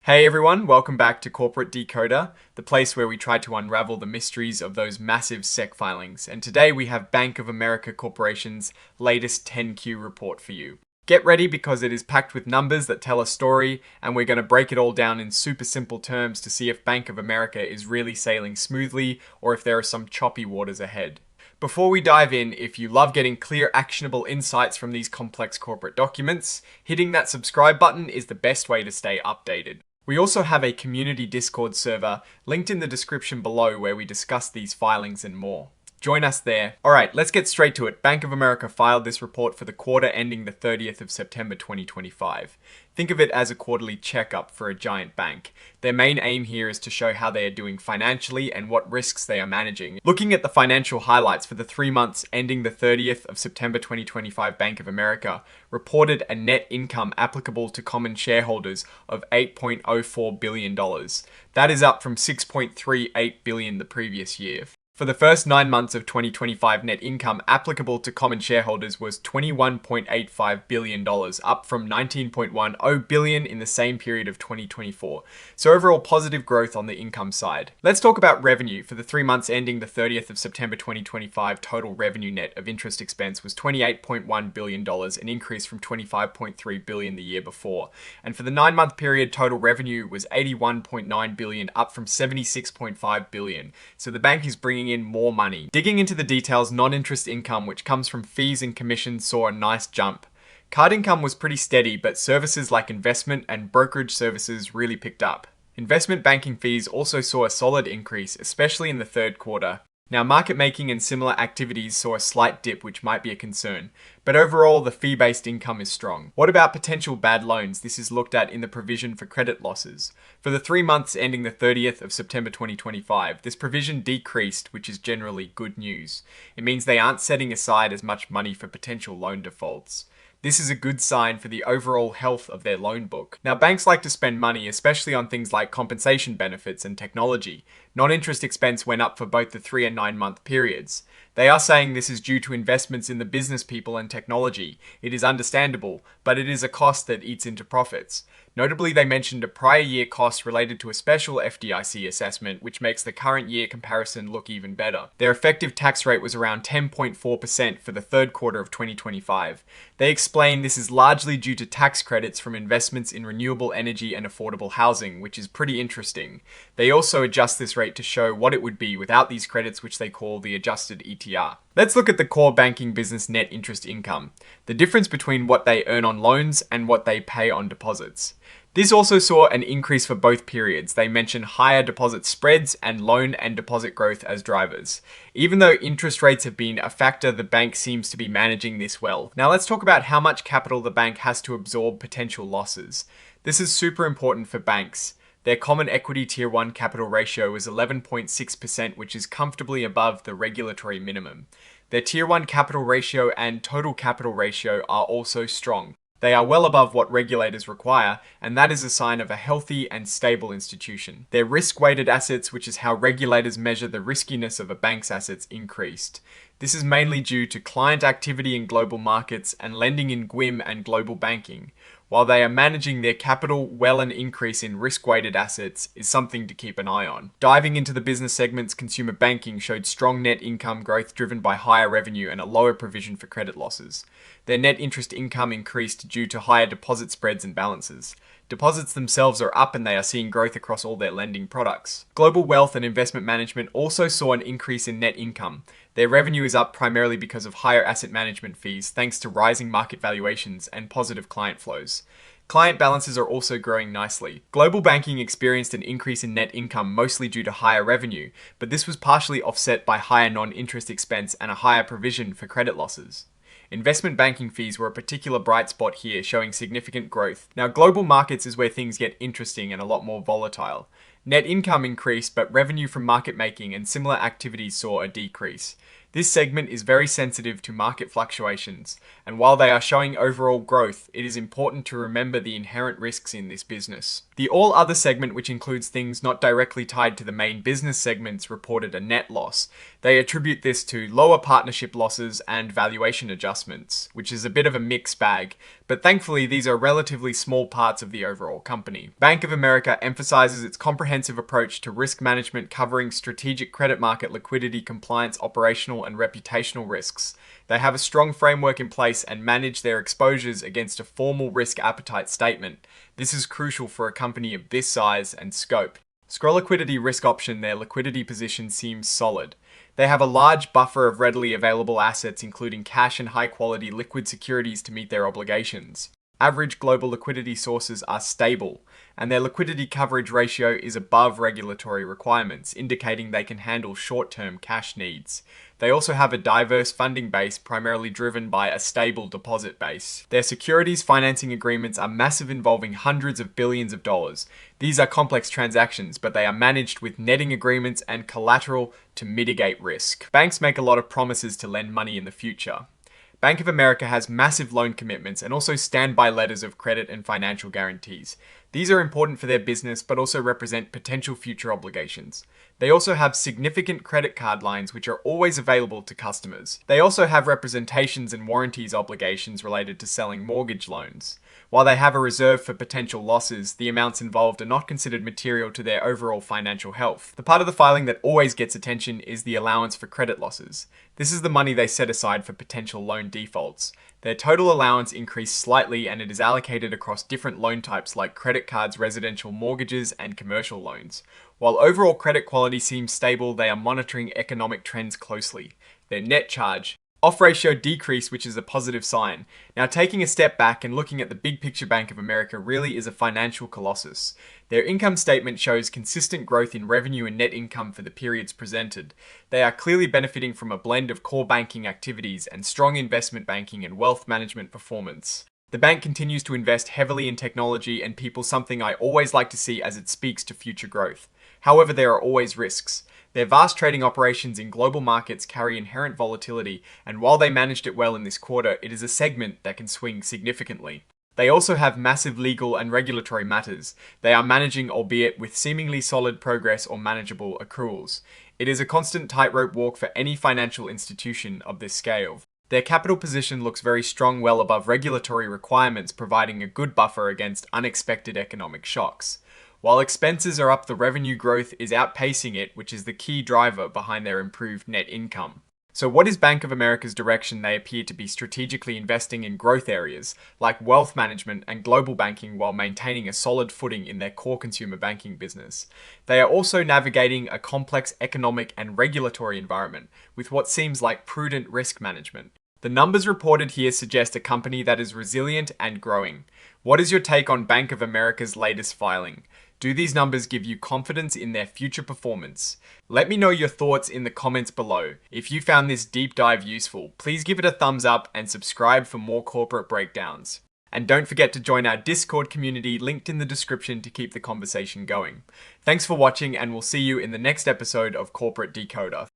Hey everyone, welcome back to Corporate Decoder, the place where we try to unravel the mysteries of those massive SEC filings. And today we have Bank of America Corporation's latest 10Q report for you. Get ready because it is packed with numbers that tell a story, and we're going to break it all down in super simple terms to see if Bank of America is really sailing smoothly or if there are some choppy waters ahead. Before we dive in, if you love getting clear, actionable insights from these complex corporate documents, hitting that subscribe button is the best way to stay updated. We also have a community Discord server linked in the description below where we discuss these filings and more. Join us there. Alright, let's get straight to it. Bank of America filed this report for the quarter ending the 30th of September 2025. Think of it as a quarterly checkup for a giant bank. Their main aim here is to show how they are doing financially and what risks they are managing. Looking at the financial highlights for the 3 months ending the 30th of September 2025, Bank of America reported a net income applicable to common shareholders of $8.04 billion. That is up from $6.38 billion the previous year. For the first 9 months of 2025, net income applicable to common shareholders was $21.85 billion, up from $19.10 billion in the same period of 2024. So overall positive growth on the income side. Let's talk about revenue. For the 3 months ending the 30th of September 2025, total revenue net of interest expense was $28.1 billion, an increase from $25.3 billion the year before. And for the 9-month period, total revenue was $81.9 billion, up from $76.5 billion. So the bank is bringing in more money. Digging into the details, non-interest income, which comes from fees and commissions, saw a nice jump. Card income was pretty steady, but services like investment and brokerage services really picked up. Investment banking fees also saw a solid increase, especially in the third quarter. Now, market making and similar activities saw a slight dip, which might be a concern, but overall the fee-based income is strong. What about potential bad loans? This is looked at in the provision for credit losses. For the 3 months ending the 30th of September 2025, this provision decreased, which is generally good news. It means they aren't setting aside as much money for potential loan defaults. This is a good sign for the overall health of their loan book. Now, banks like to spend money, especially on things like compensation benefits and technology. Non-interest expense went up for both the 3 and 9 month periods. They are saying this is due to investments in the business people and technology. It is understandable, but it is a cost that eats into profits. Notably, they mentioned a prior year cost related to a special FDIC assessment, which makes the current year comparison look even better. Their effective tax rate was around 10.4% for the third quarter of 2025. They explain this is largely due to tax credits from investments in renewable energy and affordable housing, which is pretty interesting. They also adjust this rate to show what it would be without these credits, which they call the adjusted ETR. Let's look at the core banking business net interest income, the difference between what they earn on loans and what they pay on deposits. This also saw an increase for both periods. They mention higher deposit spreads and loan and deposit growth as drivers. Even though interest rates have been a factor, the bank seems to be managing this well. Now let's talk about how much capital the bank has to absorb potential losses. This is super important for banks. Their common equity tier 1 capital ratio is 11.6%, which is comfortably above the regulatory minimum. Their tier 1 capital ratio and total capital ratio are also strong. They are well above what regulators require, and that is a sign of a healthy and stable institution. Their risk-weighted assets, which is how regulators measure the riskiness of a bank's assets, increased. This is mainly due to client activity in global markets and lending in GWIM and global banking. While they are managing their capital well, an increase in risk-weighted assets is something to keep an eye on. Diving into the business segments, consumer banking showed strong net income growth driven by higher revenue and a lower provision for credit losses. Their net interest income increased due to higher deposit spreads and balances. Deposits themselves are up and they are seeing growth across all their lending products. Global wealth and investment management also saw an increase in net income. Their revenue is up primarily because of higher asset management fees thanks to rising market valuations and positive client flows. Client balances are also growing nicely. Global banking experienced an increase in net income mostly due to higher revenue, but this was partially offset by higher non-interest expense and a higher provision for credit losses. Investment banking fees were a particular bright spot here, showing significant growth. Now, global markets is where things get interesting and a lot more volatile. Net income increased, but revenue from market making and similar activities saw a decrease. This segment is very sensitive to market fluctuations, and while they are showing overall growth, it is important to remember the inherent risks in this business. The all other segment, which includes things not directly tied to the main business segments, reported a net loss. They attribute this to lower partnership losses and valuation adjustments, which is a bit of a mixed bag, but thankfully these are relatively small parts of the overall company. Bank of America emphasizes its comprehensive approach to risk management, covering strategic credit market liquidity, compliance, operational and reputational risks. They have a strong framework in place and manage their exposures against a formal risk appetite statement. This is crucial for a company of this size and scope. Scroll liquidity risk option, their liquidity position seems solid. They have a large buffer of readily available assets, including cash and high-quality liquid securities to meet their obligations. Average global liquidity sources are stable, and their liquidity coverage ratio is above regulatory requirements, indicating they can handle short-term cash needs. They also have a diverse funding base, primarily driven by a stable deposit base. Their securities financing agreements are massive, involving hundreds of billions of dollars. These are complex transactions, but they are managed with netting agreements and collateral to mitigate risk. Banks make a lot of promises to lend money in the future. Bank of America has massive loan commitments and also standby letters of credit and financial guarantees. These are important for their business, but also represent potential future obligations. They also have significant credit card lines, which are always available to customers. They also have representations and warranties obligations related to selling mortgage loans. While they have a reserve for potential losses, the amounts involved are not considered material to their overall financial health. The part of the filing that always gets attention is the allowance for credit losses. This is the money they set aside for potential loan defaults. Their total allowance increased slightly, and it is allocated across different loan types like credit cards, residential mortgages, and commercial loans. While overall credit quality seems stable, they are monitoring economic trends closely. Their net charge off ratio decreased, which is a positive sign. Now, taking a step back and looking at the big picture, Bank of America really is a financial colossus. Their income statement shows consistent growth in revenue and net income for the periods presented. They are clearly benefiting from a blend of core banking activities and strong investment banking and wealth management performance. The bank continues to invest heavily in technology and people, something I always like to see as it speaks to future growth. However, there are always risks. Their vast trading operations in global markets carry inherent volatility, and while they managed it well in this quarter, it is a segment that can swing significantly. They also have massive legal and regulatory matters they are managing, albeit with seemingly solid progress or manageable accruals. It is a constant tightrope walk for any financial institution of this scale. Their capital position looks very strong, well above regulatory requirements, providing a good buffer against unexpected economic shocks. While expenses are up, the revenue growth is outpacing it, which is the key driver behind their improved net income. So what is Bank of America's direction? They appear to be strategically investing in growth areas like wealth management and global banking, while maintaining a solid footing in their core consumer banking business. They are also navigating a complex economic and regulatory environment with what seems like prudent risk management. The numbers reported here suggest a company that is resilient and growing. What is your take on Bank of America's latest filing? Do these numbers give you confidence in their future performance? Let me know your thoughts in the comments below. If you found this deep dive useful, please give it a thumbs up and subscribe for more corporate breakdowns. And don't forget to join our Discord community linked in the description to keep the conversation going. Thanks for watching, and we'll see you in the next episode of Corporate Decoder.